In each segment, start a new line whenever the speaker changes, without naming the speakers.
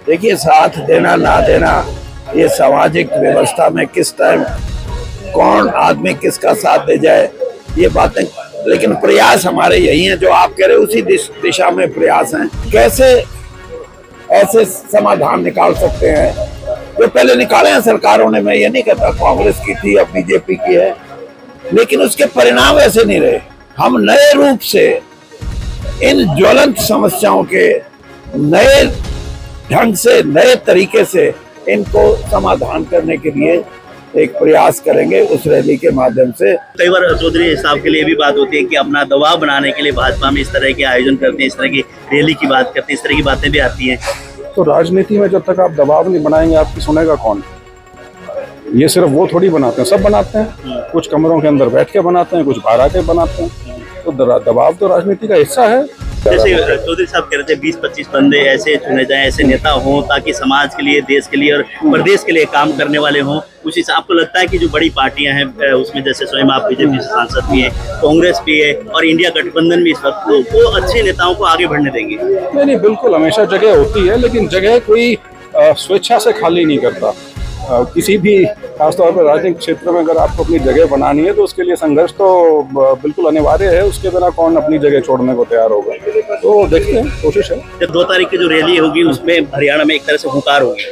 देखिए, साथ देना ना देना ये सामाजिक व्यवस्था में किस टाइम कौन आदमी किसका साथ दे जाए ये बातें, लेकिन प्रयास हमारे यही हैं जो आप कह रहे हैं, उसी दिशा में प्रयास हैं। कैसे ऐसे समाधान निकाल सकते हैं जो पहले निकाले हैं सरकारों ने। मैं ये नहीं कहता कांग्रेस की थी या बीजेपी की है, लेकिन उसके परिणाम ऐसे नहीं रहे। हम नए रूप से इन ज्वलंत समस्याओं के नए ढंग से, नए तरीके से इनको समाधान करने के लिए एक प्रयास करेंगे उस रैली के माध्यम से।
कई बार चौधरी साहब के लिए भी बात होती है कि अपना दबाव बनाने के लिए भाजपा में इस तरह के आयोजन करते हैं, इस तरह की रैली की बात करते हैं, इस तरह की बातें भी आती हैं।
तो राजनीति में जब तक आप दबाव नहीं बनाएंगे आपकी सुनेगा कौन? ये सिर्फ वो थोड़ी बनाते हैं, सब बनाते हैं। कुछ कमरों के अंदर बैठ के बनाते हैं, कुछ बाहर आके बनाते हैं। तो दबाव तो राजनीति का हिस्सा है।
जैसे चौधरी साहब कह रहे थे 20-25 बंदे ऐसे चुने जाएं, ऐसे नेता हों ताकि समाज के लिए, देश के लिए और प्रदेश के लिए काम करने वाले हों। उसी से आपको लगता है कि जो बड़ी पार्टियां हैं उसमें जैसे स्वयं आप बीजेपी से सांसद भी हैं, कांग्रेस भी है और इंडिया गठबंधन भी इस वक्त, वो अच्छे नेताओं को आगे बढ़ने देंगे?
नहीं, बिल्कुल हमेशा जगह होती है, लेकिन जगह कोई स्वेच्छा से खाली नहीं करता। किसी भी खासतौर पर राजनीतिक क्षेत्र में अगर आपको अपनी जगह बनानी है तो उसके लिए संघर्ष तो बिल्कुल अनिवार्य है। उसके बिना कौन अपनी जगह छोड़ने को तैयार होगा? तो देखते हैं, कोशिश है।
जब 2 तारीख की जो रैली होगी उसमें हरियाणा में एक तरह से हुंकार होगी।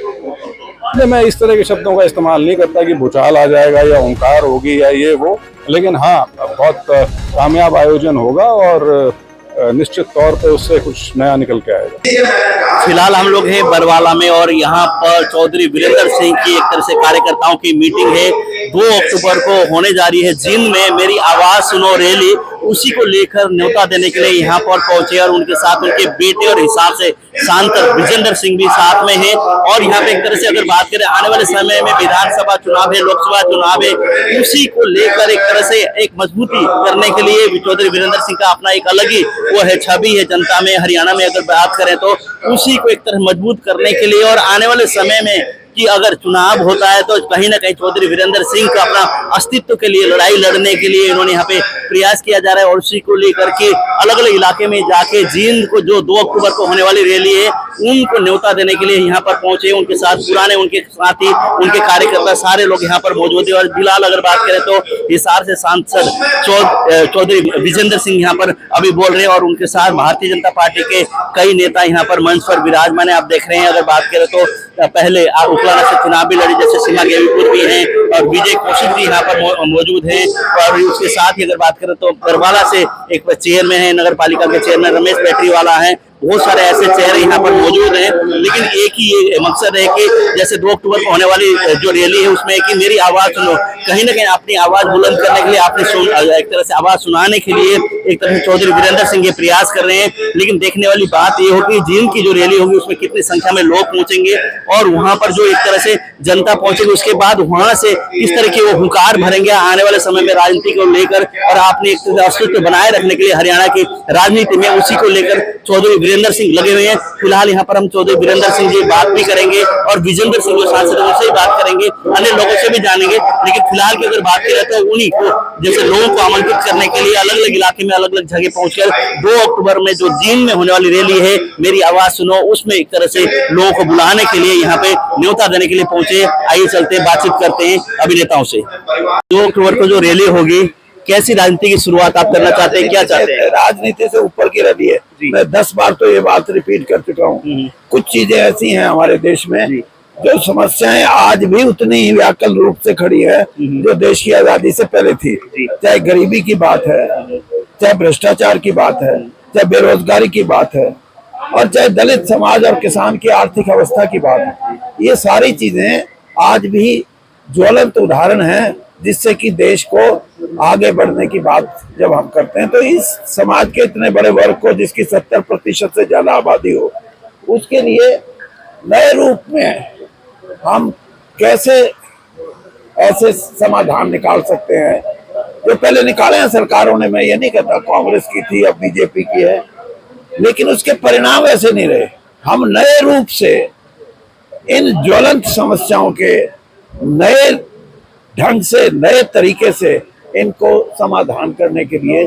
नहीं, मैं इस तरह के शब्दों का इस्तेमाल नहीं करता कि भूचाल आ जाएगा या हुंकार होगी या ये वो, लेकिन हाँ, बहुत कामयाब आयोजन होगा और निश्चित तौर पे उससे कुछ नया निकल के आएगा।
फिलहाल हम लोग हैं बरवाला में और यहाँ पर चौधरी वीरेंद्र सिंह की एक तरह से कार्यकर्ताओं की मीटिंग है। 2 अक्टूबर को होने जा रही है जींद में मेरी आवाज सुनो रैली, उसी को लेकर न्योता देने के लिए यहाँ पर पहुंचे और उनके साथ उनके बेटे और हिसाब से सांसद विजेंद्र सिंह भी साथ में हैं। और यहाँ पे एक तरह से अगर बात करें आने वाले समय में विधानसभा चुनाव है, लोकसभा चुनाव है, उसी को लेकर एक तरह से एक मजबूती करने के लिए चौधरी वीरेंद्र सिंह का अपना एक अलग ही वो है छवि है जनता में। हरियाणा में अगर बात करें तो उसी को एक तरह मजबूत करने के लिए और आने वाले समय में कि अगर चुनाव होता है तो कहीं ना कहीं चौधरी वीरेंद्र सिंह का अपना अस्तित्व के लिए लड़ाई लड़ने के लिए इन्होंने यहाँ पे प्रयास किया जा रहा है। और उसी को लेकर के अलग अलग इलाके में जाके जींद को जो 2 अक्टूबर को होने वाली रैली है उनको न्योता देने के लिए यहाँ पर पहुंचे। उनके साथ पुराने, उनके साथी, उनके कार्यकर्ता सारे लोग यहाँ पर मौजूद है। और फिलहाल अगर बात करें तो हिसार से सांसद चौधरी विजेंद्र सिंह यहाँ पर अभी बोल रहे हैं और उनके साथ भारतीय जनता पार्टी के कई नेता यहाँ पर मंच पर विराजमान है। आप देख रहे हैं, अगर बात करें तो पहले उकलाना से चुनाव भी लड़ी, जैसे सीमा गेवीपुर भी हैं और विजय कौशिक भी यहाँ पर मौजूद हैं। और उसके साथ ही अगर बात करें तो बरवाला से एक चेयरमैन है, नगर पालिका के चेयरमैन रमेश बैटरीवाला हैं। बहुत सारे ऐसे चेहरे यहाँ पर मौजूद हैं, लेकिन एक ही ये मकसद है कि जैसे 2 अक्टूबर को होने वाली जो रैली है उसमें कि मेरी आवाज सुनो, कहीं ना कहीं अपनी आवाज बुलंद करने के लिए, आपने एक तरह से आवाज सुनाने के लिए एक तरह से चौधरी वीरेंद्र सिंह ये प्रयास कर रहे हैं। लेकिन देखने वाली बात ये होगी जींद की जो रैली होगी उसमें कितनी संख्या में लोग पहुंचेंगे और वहां पर जो एक तरह से जनता पहुंचेगी, उसके बाद वहां से किस तरह की वो हुंकार भरेंगे आने वाले समय में राजनीति को लेकर और आपने एक अस्तित्व बनाए रखने के लिए हरियाणा की राजनीति में, उसी को लेकर चौधरी वीरेंद्र सिंह लगे हुए हैं। फिलहाल यहाँ पर हम चौधरी वीरेंद्र सिंह जी बात भी करेंगे और विजेंद्र सिंह जो सांसद है उनसे ही बात करेंगे, अन्य लोगों से भी जानेंगे। लेकिन फिलहाल की अगर बात करें तो उन्हीं को जैसे लोगों को आमंत्रित करने के लिए अलग अलग इलाके में, अलग अलग जगह पहुंचकर 2 अक्टूबर में जो जींद में होने वाली रैली है मेरी आवाज सुनो, उसमें एक तरह से लोगों को बुलाने के लिए यहाँ पे न्योता देने के लिए पहुंचे। आइए चलते बातचीत करते हैं अभिनेताओं से। 2 अक्टूबर को जो रैली होगी, कैसी राजनीति की शुरुआत आप करना चाहते हैं, क्या चाहते हैं?
राजनीति से ऊपर की रैली है। मैं 10 बार तो ये बात रिपीट कर चुका हूँ। कुछ चीजें ऐसी हैं हमारे देश में जो समस्याएं आज भी उतनी ही व्याकुल रूप से खड़ी है जो देश की आजादी से पहले थी। चाहे गरीबी की बात है, चाहे भ्रष्टाचार की बात है, चाहे बेरोजगारी की बात है और चाहे दलित समाज और किसान की आर्थिक अवस्था की बात है। ये सारी चीजें आज भी ज्वलंत उदाहरण हैं जिससे कि देश को आगे बढ़ने की बात जब हम करते हैं तो इस समाज के इतने बड़े वर्ग को, जिसकी 70% से ज्यादा आबादी हो, उसके लिए नए रूप में हम कैसे ऐसे समाधान निकाल सकते हैं जो पहले निकाले हैं सरकारों ने। मैं ये नहीं कहता कांग्रेस की थी या बीजेपी की है, लेकिन उसके परिणाम ऐसे नहीं रहे। हम नए रूप से इन ज्वलंत समस्याओं के नए ढंग से, नए तरीके से इनको समाधान करने के लिए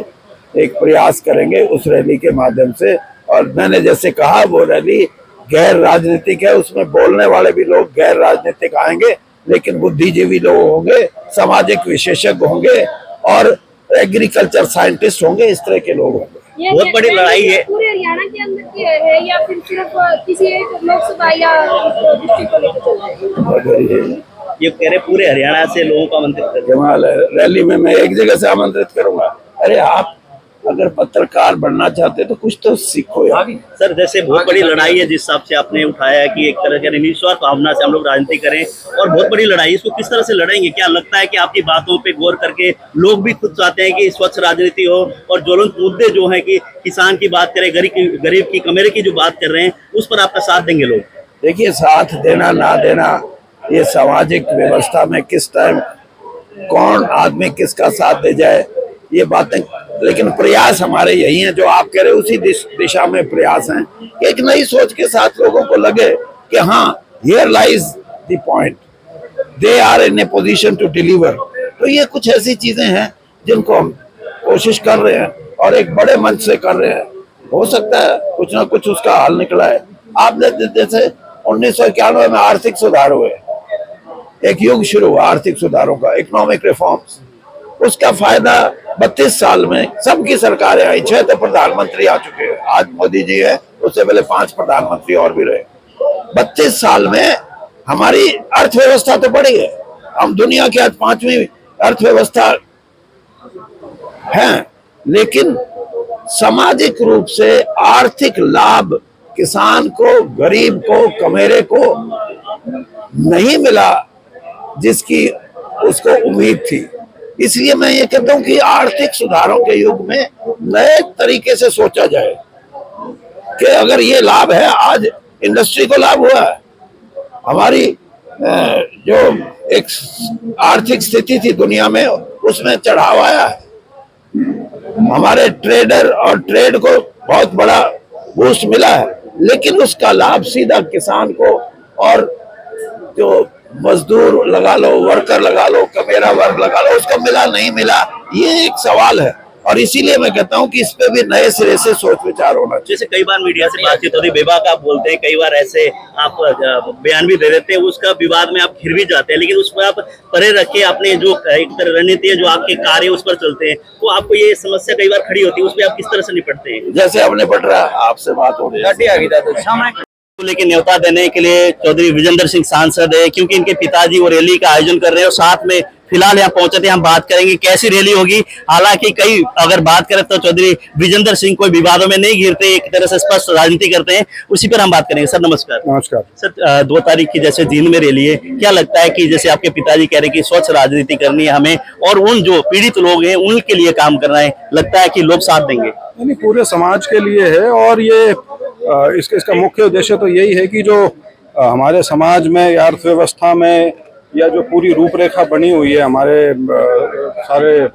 एक प्रयास करेंगे उस रैली के माध्यम से। और मैंने जैसे कहा वो रैली गैर राजनीतिक है, उसमें बोलने वाले भी लोग गैर राजनीतिक आएंगे, लेकिन बुद्धिजीवी लोग होंगे, सामाजिक विशेषज्ञ होंगे और एग्रीकल्चर साइंटिस्ट होंगे, इस तरह के लोग होंगे।
बहुत बड़ी लड़ाई है।
पूरे हरियाणा के अंदर की है या फिर सिर्फ किसी एक लोकसभा या डिस्ट्रिक्ट को लेकर चल रही है?
ये कह रहे पूरे हरियाणा से लोगों को आमंत्रित कर
जमाल है, रैली में मैं एक जगह से आमंत्रित करूंगा। अरे आप अगर पत्रकार बनना चाहते तो कुछ तो सीखो यार।
सर, जैसे बहुत बड़ी लड़ाई है जिस हिसाब से आपने उठाया है कि एक तरह के निस्वार्थ भावना से हम लोग राजनीति करें और बहुत बड़ी लड़ाई, इसको किस तरह से लड़ेंगे? क्या लगता है कि आपकी बातों पे गौर करके लोग भी खुद चाहते हैं कि स्वच्छ राजनीति हो और ज्वलंत मुद्दे जो है कि किसान की बात करें, गरीब की कमेरे की जो बात कर रहे हैं, उस पर आपका साथ देंगे लोग?
देखिए, साथ देना ना देना ये सामाजिक व्यवस्था में किस टाइम कौन आदमी किसका साथ दे जाए ये बातें, लेकिन प्रयास हमारे यही हैं जो आप कह रहे हैं, उसी दिशा में प्रयास हैं कि एक नई सोच के साथ लोगों को लगे कि हाँ, here lies the point, they are in a position to deliver. तो ये कुछ ऐसी चीजें हैं जिनको हम कोशिश कर रहे हैं और एक बड़े मंच से कर रहे हैं। हो सकता है कुछ ना कुछ उसका हल निकला है। आप जैसे 1991 में आर्थिक सुधार हुए, एक युग शुरू हुआ आर्थिक सुधारों का, इकोनॉमिक रिफॉर्म्स, उसका फायदा 32 साल में सबकी सरकारें आई, 6 तो प्रधानमंत्री आ चुके हैं, आज मोदी जी है, उससे पहले 5 प्रधानमंत्री और भी रहे। 32 साल में हमारी अर्थव्यवस्था तो बढ़ी है, हम दुनिया की आज 5वीं अर्थव्यवस्था हैं, लेकिन सामाजिक रूप से आर्थिक लाभ किसान को, गरीब को, कमेरे को नहीं मिला जिसकी उसको उम्मीद थी। इसलिए मैं ये कहता हूं कि आर्थिक सुधारों के युग में नए तरीके से सोचा जाए कि अगर ये लाभ है, आज इंडस्ट्री को लाभ हुआ है, हमारी जो एक आर्थिक स्थिति थी दुनिया में उसमें चढ़ाव आया है, हमारे ट्रेडर और ट्रेड को बहुत बड़ा बूस्ट मिला है, लेकिन उसका लाभ सीधा किसान को और जो मजदूर लगा लो, वर्कर लगा लो, कमेरा वर्ग लगा लो, उसको मिला नहीं मिला, ये एक सवाल है। और इसीलिए मैं कहता हूं कि इस पे भी नए सिरे से सोच विचार होना चाहिए।
जैसे कई बार मीडिया से बातचीत होती है, बेबाक आप बोलते हैं, कई बार ऐसे आप बयान भी दे देते हैं, उसका विवाद में आप घिर भी जाते हैं, लेकिन उस पर आप परे रख के अपने जो एक तरह रणनीति है, जो आपके कार्य उस पर चलते हैं, तो आपको ये समस्या कई बार खड़ी होती है, उस पर आप किस तरह से निपटते हैं?
जैसे अब निपट रहा है, आपसे बात हो रही है
लेकिन न्योता देने के लिए चौधरी विजेंद्र सिंह सांसद है, क्योंकि इनके पिताजी वो रैली का आयोजन कर रहे हैं और साथ में फिलहाल यहाँ पहुंचे थे। हम बात करेंगे कैसी रैली होगी। हालांकि कई अगर बात करें तो चौधरी विजेंद्र सिंह कोई विवादों में नहीं घिरते, एक तरह से स्पष्ट राजनीति करते हैं, उसी पर हम बात करेंगे। सर नमस्कार।
नमस्कार
सर, 2 तारीख की जैसे जींद में रैली है, क्या लगता है कि जैसे आपके पिताजी कह रहे हैं कि स्वच्छ राजनीति करनी है हमें और उन जो पीड़ित लोग हैं उनके लिए काम करना है, लगता है कि लोग साथ देंगे?
नहीं, पूरे समाज के लिए है और ये इसका मुख्य उद्देश्य तो यही है कि जो हमारे समाज में या अर्थव्यवस्था में या जो पूरी रूपरेखा बनी हुई है हमारे सारे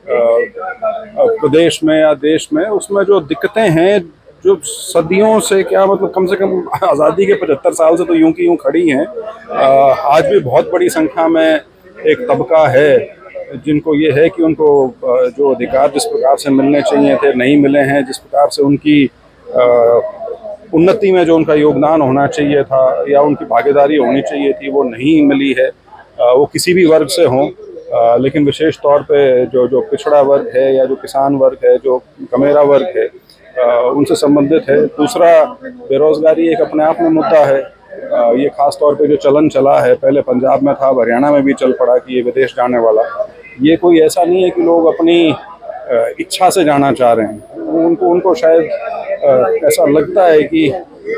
प्रदेश में या देश में, उसमें जो दिक्कतें हैं जो सदियों से, क्या मतलब कम से कम आज़ादी के 75 साल से तो यूं की यूं खड़ी हैं, आज भी बहुत बड़ी संख्या में एक तबका है जिनको ये है कि उनको जो अधिकार जिस प्रकार से मिलने चाहिए थे नहीं मिले हैं, जिस प्रकार से उनकी उन्नति में जो उनका योगदान होना चाहिए था या उनकी भागीदारी होनी चाहिए थी वो नहीं मिली है। वो किसी भी वर्ग से हों, लेकिन विशेष तौर पे जो पिछड़ा वर्ग है या जो किसान वर्ग है, जो कमेरा वर्ग है, उनसे संबंधित है। दूसरा, बेरोजगारी एक अपने आप में मुद्दा है। ये खास तौर पे जो चलन चला है, पहले पंजाब में था, हरियाणा में भी चल पड़ा कि ये विदेश जाने वाला, ये कोई ऐसा नहीं है कि लोग अपनी इच्छा से जाना चाह रहे हैं। उनको शायद ऐसा लगता है कि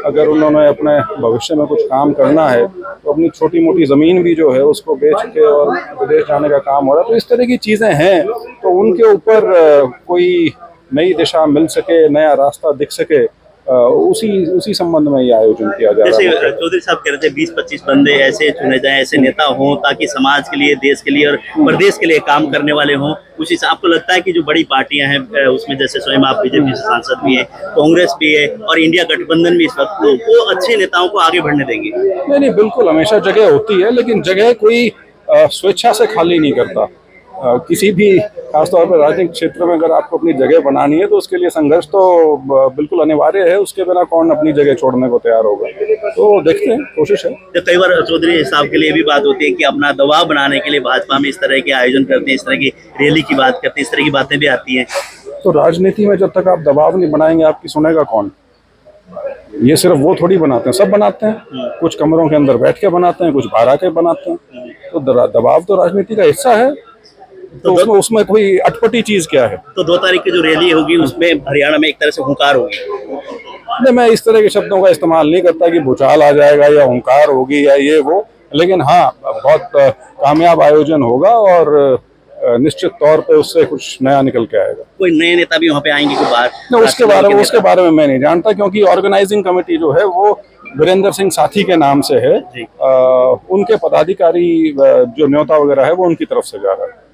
अगर उन्होंने अपने भविष्य में कुछ काम करना है तो अपनी छोटी मोटी ज़मीन भी जो है उसको बेच के और विदेश जाने का काम हो रहा है। तो इस तरह की चीज़ें हैं, तो उनके ऊपर कोई नई दिशा मिल सके, नया रास्ता दिख सके, उसी संबंध में ये आयोजन किया जा रहा है।
जैसे चौधरी साहब कह रहे थे 20-25 बंदे ऐसे चुने जाएं, ऐसे नेता हों ताकि समाज के लिए, देश के लिए और प्रदेश के लिए काम करने वाले हों। उस हिसाब आपको लगता है कि जो बड़ी पार्टियां हैं उसमें जैसे स्वयं आप बीजेपी से सांसद भी है, कांग्रेस भी है और इंडिया गठबंधन भी इस वक्त, तो वो अच्छे नेताओं को आगे बढ़ने देंगे?
नहीं, बिल्कुल, हमेशा जगह होती है, लेकिन जगह कोई स्वेच्छा से खाली नहीं करता। किसी भी खासतौर पर राजनीतिक क्षेत्र में अगर आपको अपनी जगह बनानी है तो उसके लिए संघर्ष तो बिल्कुल अनिवार्य है। उसके बिना कौन अपनी जगह छोड़ने को तैयार होगा। तो देखते हैं, कोशिश है।
तो कई बार चौधरी साहब के लिए भी बात होती है कि अपना दबाव बनाने के लिए भाजपा में इस तरह के आयोजन करते हैं, इस तरह की रैली की बात करते हैं, इस तरह की बातें भी आती हैं।
तो राजनीति में जब तक आप दबाव नहीं बनाएंगे आपकी सुनेगा कौन। ये सिर्फ वो थोड़ी बनाते हैं, सब बनाते हैं। कुछ कमरों के अंदर बैठ के बनाते हैं, कुछ बाहर आके बनाते हैं। तो दबाव तो राजनीति का हिस्सा है। तो उसमें कोई अटपटी चीज क्या है।
तो 2 तारीख की जो रैली होगी उसमें हरियाणा में एक तरह से हुंकार होगी।
नहीं, मैं इस तरह के शब्दों का इस्तेमाल नहीं करता कि भूचाल आ जाएगा या हुंकार होगी या ये वो, लेकिन हाँ बहुत कामयाब आयोजन होगा और निश्चित तौर पे उससे कुछ नया निकल के आएगा।
कोई नए नेता भी वहाँ पे आएंगे कोई बाहर?
नहीं, उसके बारे में मैं नहीं जानता, क्योंकि ऑर्गेनाइजिंग कमेटी जो है वो वीरेंद्र सिंह साथी के नाम से है। उनके पदाधिकारी जो न्योता वगैरह है वो उनकी तरफ से जा रहा है।